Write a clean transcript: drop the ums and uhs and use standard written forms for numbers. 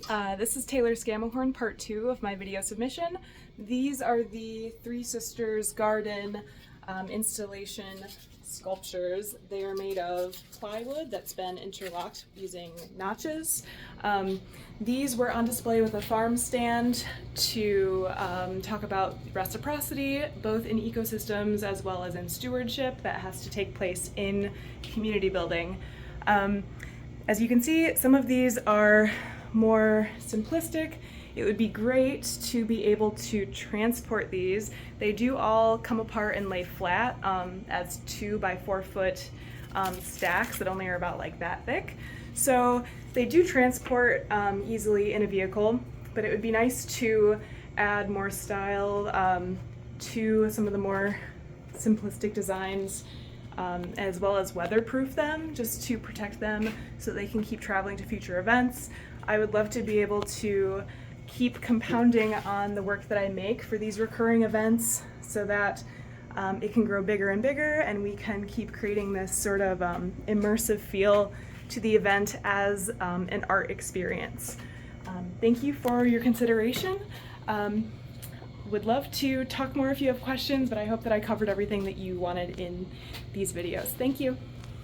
This is Taylor Scammahorn, part 2 of my video submission. These are the Three Sisters Garden installation sculptures. They are made of plywood that's been interlocked using notches. These were on display with a farm stand to talk about reciprocity, both in ecosystems as well as in stewardship that has to take place in community building. As you can see, some of these are more simplistic. It would be great to be able to transport these. They do all come apart and lay flat as 2 by 4 foot stacks that only are about like that thick. So they do transport easily in a vehicle, but it would be nice to add more style to some of the more simplistic designs, as well as weatherproof them, just to protect them so they can keep traveling to future events. I would love to be able to keep compounding on the work that I make for these recurring events so that it can grow bigger and bigger, and we can keep creating this sort of immersive feel to the event as an art experience. Thank you for your consideration. Would love to talk more if you have questions, but I hope that I covered everything that you wanted in these videos. Thank you.